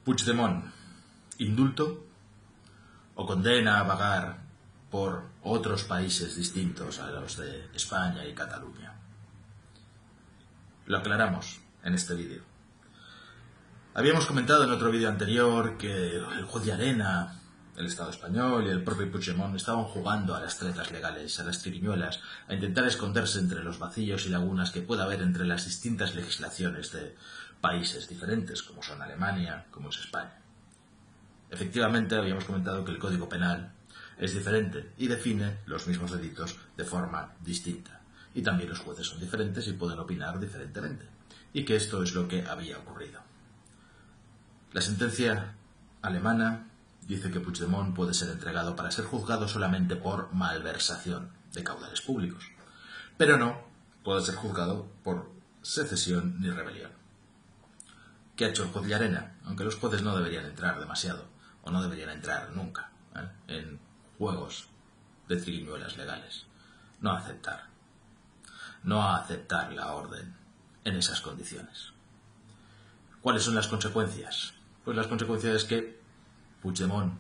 Puigdemont, indulto o condena a vagar por otros países distintos a los de España y Cataluña. Lo aclaramos en este vídeo. Habíamos comentado en otro vídeo anterior que el juez de Arena, el Estado español y el propio Puigdemont estaban jugando a las tretas legales, a las triquiñuelas, a intentar esconderse entre los vacíos y lagunas que pueda haber entre las distintas legislaciones de países diferentes, como son Alemania, como es España. Efectivamente, habíamos comentado que el Código Penal es diferente y define los mismos delitos de forma distinta. Y también los jueces son diferentes y pueden opinar diferentemente. Y que esto es lo que había ocurrido. La sentencia alemana dice que Puigdemont puede ser entregado para ser juzgado solamente por malversación de caudales públicos, pero no puede ser juzgado por secesión ni rebelión. ¿Qué ha hecho el juez de Arena? Aunque los jueces no deberían entrar demasiado, o no deberían entrar nunca, en juegos de triquiñuelas legales. No aceptar la orden en esas condiciones. ¿Cuáles son las consecuencias? Pues las consecuencias es que Puigdemont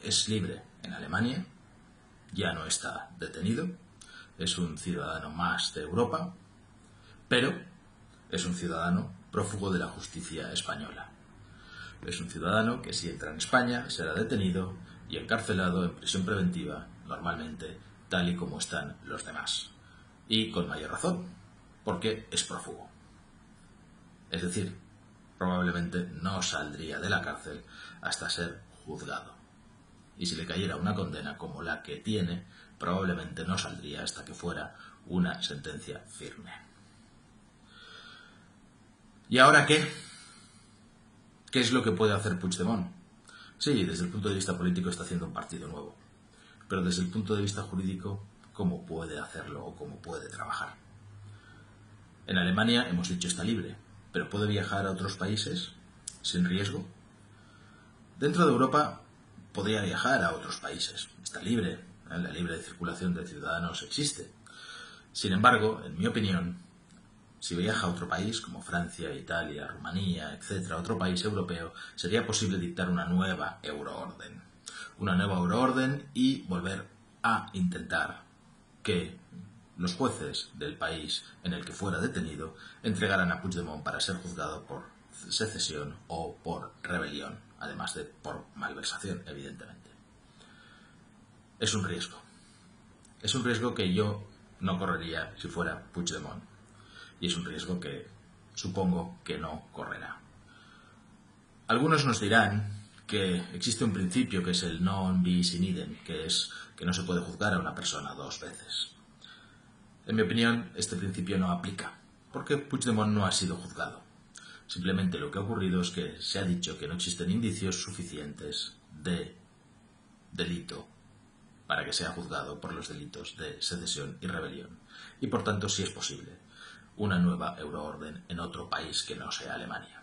es libre en Alemania, ya no está detenido, es un ciudadano más de Europa, pero es un ciudadano prófugo de la justicia española. Es un ciudadano que si entra en España será detenido y encarcelado en prisión preventiva, normalmente tal y como están los demás. Y con mayor razón, porque es prófugo. Es decir, probablemente no saldría de la cárcel hasta ser juzgado. Y si le cayera una condena como la que tiene, probablemente no saldría hasta que fuera una sentencia firme. ¿Y ahora qué? ¿Qué es lo que puede hacer Puigdemont? Sí, desde el punto de vista político está haciendo un partido nuevo. Pero desde el punto de vista jurídico, ¿cómo puede hacerlo o cómo puede trabajar? En Alemania, hemos dicho, está libre, pero ¿puede viajar a otros países sin riesgo? Dentro de Europa podría viajar a otros países. Está libre, la libre circulación de ciudadanos existe. Sin embargo, en mi opinión, si viaja a otro país, como Francia, Italia, Rumanía, etc., otro país europeo, sería posible dictar una nueva euroorden. Una nueva euroorden y volver a intentar que los jueces del país en el que fuera detenido entregaran a Puigdemont para ser juzgado por secesión o por rebelión, además de por malversación, evidentemente. Es un riesgo. Es un riesgo que yo no correría si fuera Puigdemont. Y es un riesgo que supongo que no correrá. Algunos nos dirán que existe un principio que es el non bis in idem, que es que no se puede juzgar a una persona dos veces. En mi opinión, este principio no aplica, porque Puigdemont no ha sido juzgado. Simplemente lo que ha ocurrido es que se ha dicho que no existen indicios suficientes de delito para que sea juzgado por los delitos de secesión y rebelión. Y por tanto sí es posible una nueva euroorden en otro país que no sea Alemania.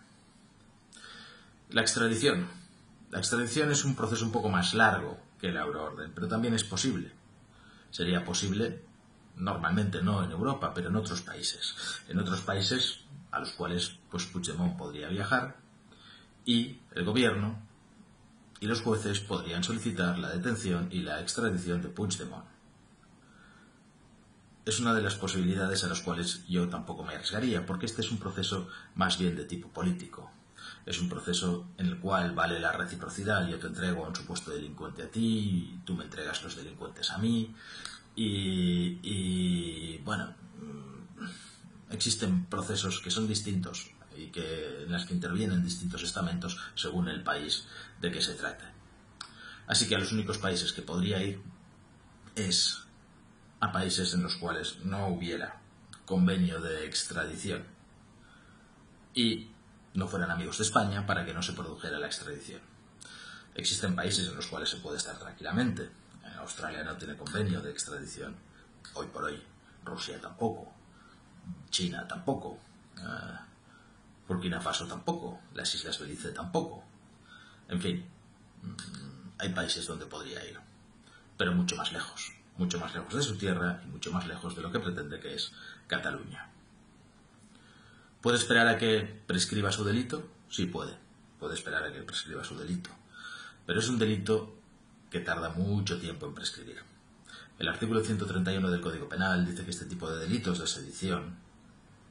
La extradición. La extradición es un proceso un poco más largo que la euroorden, pero también es posible. Sería posible, normalmente no en Europa, pero en otros países. En otros países a los cuales Puigdemont podría viajar y el gobierno y los jueces podrían solicitar la detención y la extradición de Puigdemont. Es una de las posibilidades a las cuales yo tampoco me arriesgaría, porque este es un proceso más bien de tipo político. Es un proceso en el cual vale la reciprocidad. Yo te entrego a un supuesto delincuente a ti, y tú me entregas los delincuentes a mí, y bueno, existen procesos que son distintos y en los que intervienen distintos estamentos según el país de que se trate. Así que a los únicos países que podría ir es a países en los cuales no hubiera convenio de extradición y no fueran amigos de España para que no se produjera la extradición. Existen países en los cuales se puede estar tranquilamente. Australia no tiene convenio de extradición hoy por hoy, Rusia tampoco, China tampoco, Burkina Faso tampoco, las Islas Belice tampoco. En fin, hay países donde podría ir, pero mucho más lejos de su tierra y mucho más lejos de lo que pretende, que es Cataluña. ¿Puede esperar a que prescriba su delito? Sí puede. puede esperar a que prescriba su delito. Pero es un delito que tarda mucho tiempo en prescribir. El artículo 131 del Código Penal dice que este tipo de delitos de sedición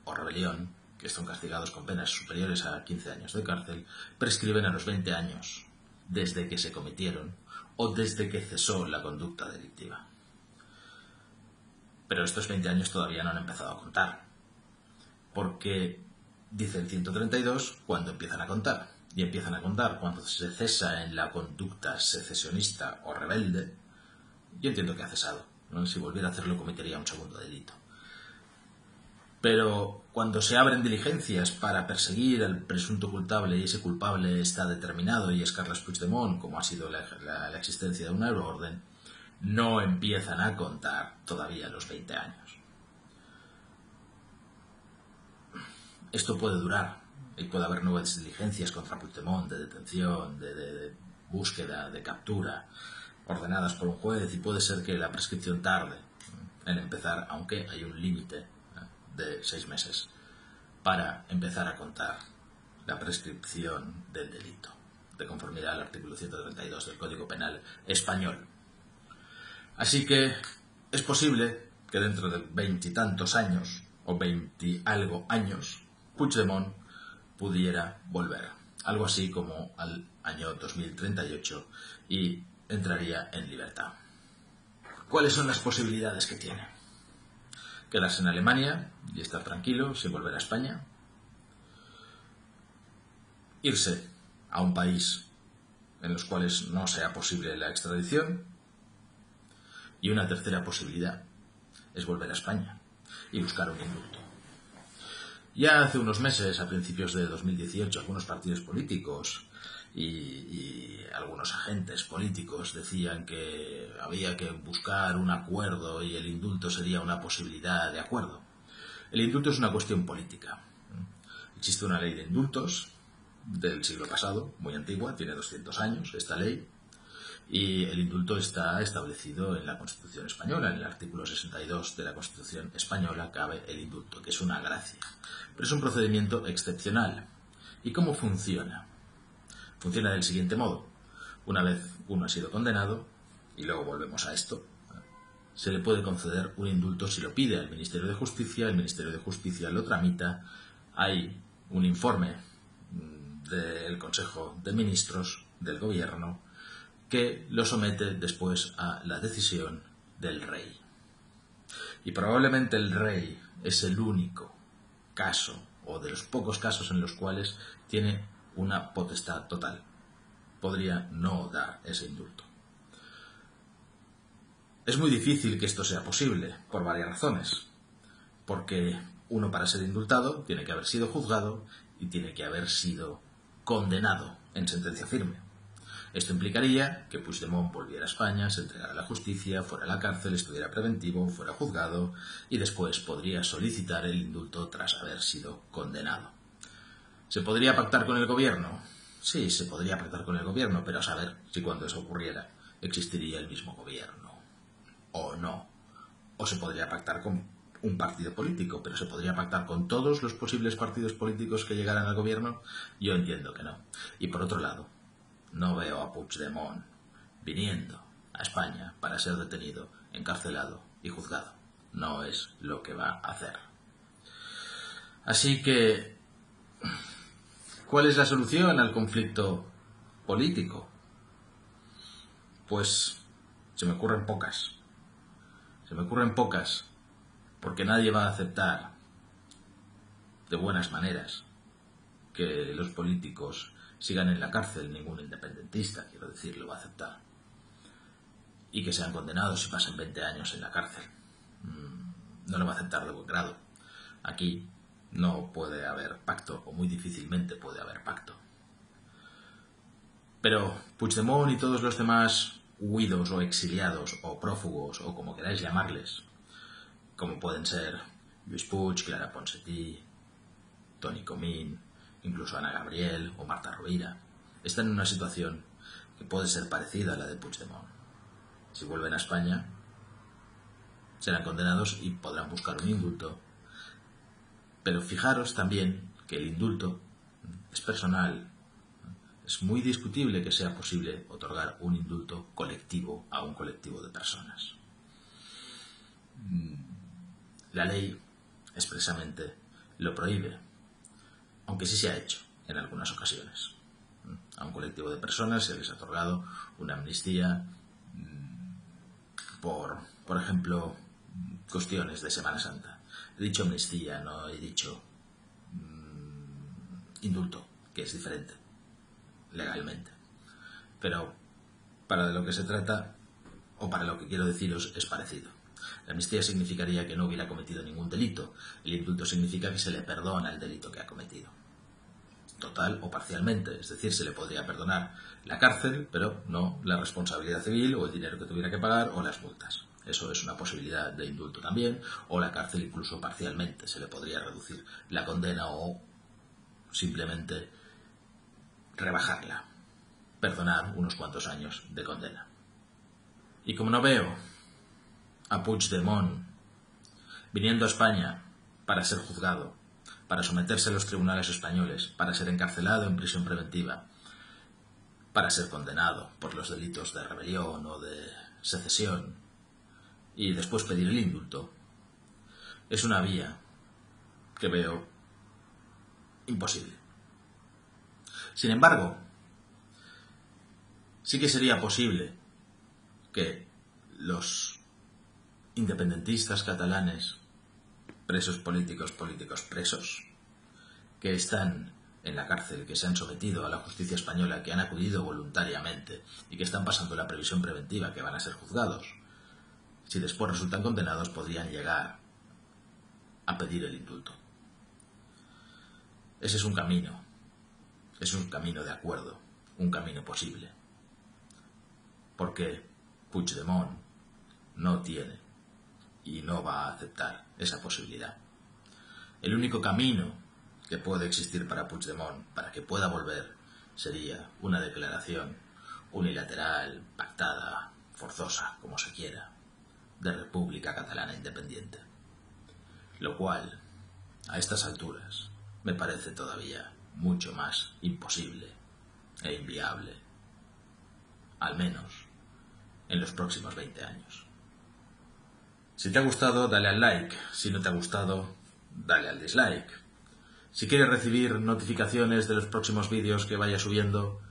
o rebelión, que están castigados con penas superiores a 15 años de cárcel, prescriben a los 20 años desde que se cometieron o desde que cesó la conducta delictiva. Pero estos 20 años todavía no han empezado a contar, porque dice el 132 cuando empiezan a contar, y empiezan a contar cuando se cesa en la conducta secesionista o rebelde. Yo entiendo que ha cesado, ¿no? Si volviera a hacerlo cometería un segundo delito. Pero cuando se abren diligencias para perseguir al presunto culpable y ese culpable está determinado y es Carles Puigdemont, como ha sido la existencia de una euroorden, no empiezan a contar todavía los 20 años. Esto puede durar y puede haber nuevas diligencias contra Puigdemont de detención, de búsqueda, de captura, ordenadas por un juez, y puede ser que la prescripción tarde en empezar, aunque hay un límite de 6 meses para empezar a contar la prescripción del delito, de conformidad al artículo 132 del Código Penal español. Así que es posible que dentro de 20 y tantos años, o 20 algo años, Puigdemont pudiera volver, algo así como al año 2038, y entraría en libertad. ¿Cuáles son las posibilidades que tiene? Quedarse en Alemania y estar tranquilo sin volver a España. Irse a un país en los cuales no sea posible la extradición. Y una tercera posibilidad es volver a España y buscar un indulto. Ya hace unos meses, a principios de 2018, algunos partidos políticos y algunos agentes políticos decían que había que buscar un acuerdo y el indulto sería una posibilidad de acuerdo. El indulto es una cuestión política. Existe una ley de indultos del siglo pasado, muy antigua, tiene 200 años esta ley, y el indulto está establecido en la Constitución española. En el artículo 62 de la Constitución española cabe el indulto, que es una gracia. Pero es un procedimiento excepcional. ¿Y cómo funciona? Funciona del siguiente modo. Una vez uno ha sido condenado, y luego volvemos a esto, se le puede conceder un indulto si lo pide al Ministerio de Justicia, el Ministerio de Justicia lo tramita, hay un informe del Consejo de Ministros del Gobierno que lo somete después a la decisión del rey. Y probablemente el rey es el único caso, o de los pocos casos en los cuales tiene una potestad total. Podría no dar ese indulto. Es muy difícil que esto sea posible, por varias razones. Porque uno, para ser indultado, tiene que haber sido juzgado y tiene que haber sido condenado en sentencia firme. Esto implicaría que Puigdemont volviera a España, se entregara a la justicia, fuera a la cárcel, estuviera preventivo, fuera juzgado y después podría solicitar el indulto tras haber sido condenado. ¿Se podría pactar con el gobierno? Sí, se podría pactar con el gobierno, pero a saber si cuando eso ocurriera existiría el mismo gobierno o no. O se podría pactar con un partido político, pero ¿se podría pactar con todos los posibles partidos políticos que llegaran al gobierno? Yo entiendo que no. Y por otro lado, no veo a Puigdemont viniendo a España para ser detenido, encarcelado y juzgado. No es lo que va a hacer. Así que, ¿cuál es la solución al conflicto político? Pues se me ocurren pocas. Se me ocurren pocas porque nadie va a aceptar de buenas maneras que los políticos sigan en la cárcel, ningún independentista, quiero decir, lo va a aceptar. Y que sean condenados y pasen 20 años en la cárcel. No lo va a aceptar de buen grado. Aquí no puede haber pacto, o muy difícilmente puede haber pacto. Pero Puigdemont y todos los demás huidos o exiliados o prófugos o como queráis llamarles, como pueden ser Lluís Puig, Clara Ponsatí, Toni Comín, incluso Ana Gabriel o Marta Rovira, están en una situación que puede ser parecida a la de Puigdemont. Si vuelven a España, serán condenados y podrán buscar un indulto. Pero fijaros también que el indulto es personal. Es muy discutible que sea posible otorgar un indulto colectivo a un colectivo de personas. La ley expresamente lo prohíbe, aunque sí se ha hecho en algunas ocasiones. A un colectivo de personas se les ha otorgado una amnistía por ejemplo, cuestiones de Semana Santa. He dicho amnistía, no he dicho indulto, que es diferente legalmente. Pero para lo que se trata, o para lo que quiero deciros, es parecido. La amnistía significaría que no hubiera cometido ningún delito. El indulto significa que se le perdona el delito que ha cometido, total o parcialmente. Es decir, se le podría perdonar la cárcel, pero no la responsabilidad civil o el dinero que tuviera que pagar o las multas. Eso es una posibilidad de indulto también, o la cárcel incluso parcialmente. Se le podría reducir la condena o simplemente rebajarla, perdonar unos cuantos años de condena. Y como no veo a Puigdemont viniendo a España para ser juzgado, para someterse a los tribunales españoles, para ser encarcelado en prisión preventiva, para ser condenado por los delitos de rebelión o de secesión y después pedir el indulto, es una vía que veo imposible. Sin embargo, sí que sería posible que los independentistas catalanes, presos políticos presos, que están en la cárcel, que se han sometido a la justicia española, que han acudido voluntariamente y que están pasando la prisión preventiva, que van a ser juzgados, si después resultan condenados, podrían llegar a pedir el indulto. Ese es un camino de acuerdo, un camino posible. Porque Puigdemont no tiene y no va a aceptar esa posibilidad. El único camino que puede existir para Puigdemont, para que pueda volver, sería una declaración unilateral, pactada, forzosa, como se quiera, de República Catalana Independiente. Lo cual, a estas alturas, me parece todavía mucho más imposible e inviable, al menos en los próximos 20 años. Si te ha gustado, dale al like. Si no te ha gustado, dale al dislike. Si quieres recibir notificaciones de los próximos vídeos que vaya subiendo,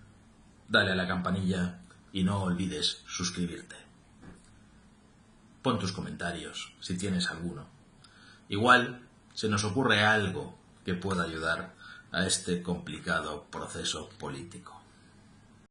dale a la campanilla y no olvides suscribirte. Pon tus comentarios, si tienes alguno. Igual se nos ocurre algo que pueda ayudar a este complicado proceso político.